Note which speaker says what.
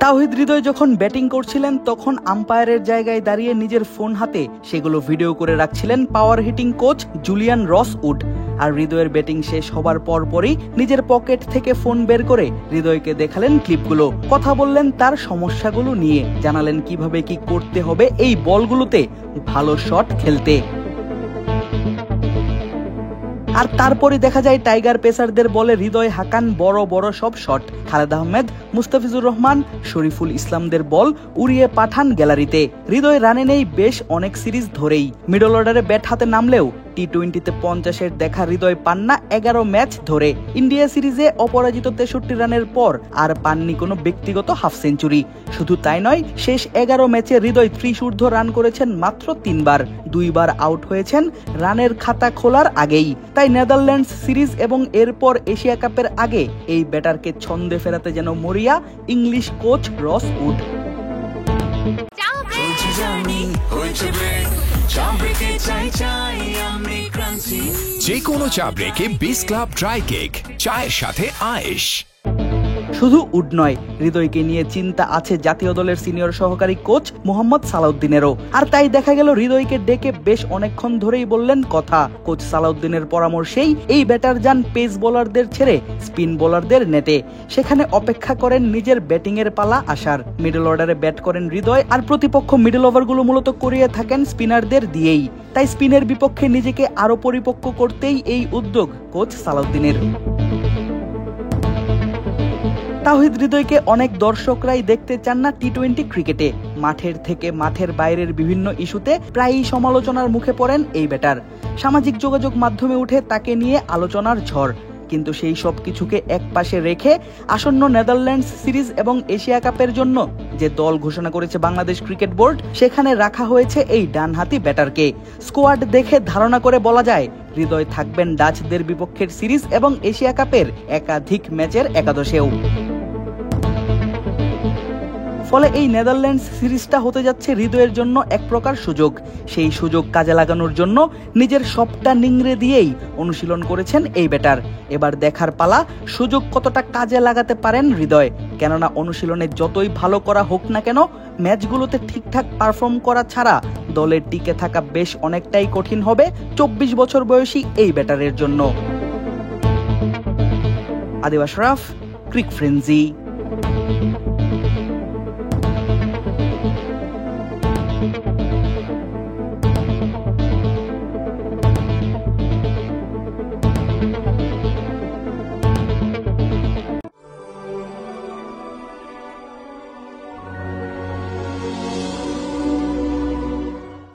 Speaker 1: তাওহিদ হৃদয় যখন ব্যাটিং করছিলেন তখন আম্পায়ারের জায়গায় দাঁড়িয়ে নিজের ফোন হাতে সেগুলো ভিডিও করে রাখছিলেন পাওয়ার হিটিং কোচ জুলিয়ান রস উড। আর হৃদয়ের ব্যাটিং শেষ হবার পরপরই নিজের পকেট থেকে ফোন বের করে হৃদয়কে দেখালেন ক্লিপগুলো, কথা বললেন তার সমস্যাগুলো নিয়ে, জানালেন কিভাবে কি করতে হবে এই বলগুলোতে ভালো শট খেলতে। আর তারপরে দেখা যায় টাইগার পেসারদের বলে হৃদয় হাকান বড় বড় সব শট। খালেদ আহমেদ, মুস্তাফিজুর রহমান, শরীফুল ইসলামদের বল উড়িয়ে পাঠান গ্যালারিতে। হৃদয় রানে নেই বেশ অনেক সিরিজ ধরেই। মিডল অর্ডারে ব্যাট হাতে নামলেও টি-20তে 50-এর দেখা হৃদয় পান না 11 ম্যাচ ধরে। ইন্ডিয়া সিরিজে অপরাজিত 63 রানের পর আর পাননি কোনো ব্যক্তিগত হাফ সেঞ্চুরি। শুধু তাই নয়, শেষ 11 ম্যাচে হৃদয় 30 রান করেছেন মাত্র 3 বার, 2 বার আউট হয়েছেন রানের খাতা খোলার আগেই। তাই নেদারল্যান্ডস সিরিজ এবং এরপর এশিয়া কাপের আগে এই ব্যাটারকে ছন্দে ফেরাতে যেন মরিয়া ইংলিশ কোচ রস উড।
Speaker 2: যে কোনো চা ব্রেকে বিস ক্লাব ড্রাই কেক, চায়ের সাথে আয়েশ।
Speaker 1: শুধু উড নয়, হৃদয়কে নিয়ে চিন্তা আছে জাতীয় দলের সিনিয়র সহকারী কোচ মোহাম্মদ সালাউদ্দিনেরও। আর তাই দেখা গেল হৃদয়কে ডেকে বেশ অনেকক্ষণ ধরেই বললেন কথা। কোচ সালাউদ্দিনের পরামর্শেই এই ব্যাটার যান পেস বোলারদের ছেড়ে স্পিন বোলারদের নেটে। সেখানে অপেক্ষা করেন নিজের ব্যাটিং এর পালা আসার। মিডল অর্ডারে ব্যাট করেন হৃদয়, আর প্রতিপক্ষ মিডল ওভারগুলো মূলত করিয়ে থাকেন স্পিনারদের দিয়েই। তাই স্পিনের বিপক্ষে নিজেকে আরো পরিপক্ক করতেই এই উদ্যোগ কোচ সালাউদ্দিনের। তাওহিদ হৃদয়কে অনেক দর্শকরাই দেখতে চান না টি-20 ক্রিকেটে। মাঠের থেকে মাঠের বাইরের বিভিন্ন ইস্যুতে প্রায়ই সমালোচনার মুখে পড়েন এই ব্যাটার। সামাজিক যোগাযোগ মাধ্যমে উঠে তাকে নিয়ে আলোচনার ঝড়। কিন্তু সেই সব কিছুকে একপাশে রেখে আসন্ন নেদারল্যান্ডস সিরিজ এবং এশিয়া কাপের জন্য যে দল ঘোষণা করেছে বাংলাদেশ ক্রিকেট বোর্ড, সেখানে রাখা হয়েছে এই ডানহাতি ব্যাটারকে। স্কোয়াড দেখে ধারণা করে বলা যায় হৃদয় থাকবেন ডাচদের বিপক্ষের সিরিজ এবং এশিয়া কাপের একাধিক ম্যাচের একাদশেও। ফলে এই নেদারল্যান্ডস সিরিজটা হতে যাচ্ছে হৃদয়ের জন্য এক প্রকার সুযোগ। সেই সুযোগ কাজে লাগানোর জন্য নিজের সবটা নিংড়ে দিয়েই অনুশীলন করেছেন এই ব্যাটার। এবার দেখার পালা সুযোগ কতটা কাজে লাগাতে পারেন হৃদয়। কেননা অনুশীলনে যতই ভালো করা হোক না কেন, ম্যাচগুলোতে ঠিকঠাক পারফর্ম করা ছাড়া দলের টিকে থাকা বেশ অনেকটাই কঠিন হবে 24 বছর বয়সী এই ব্যাটারের জন্য। আদিব আশরাফ, ক্রিক ফ্রেন্জি।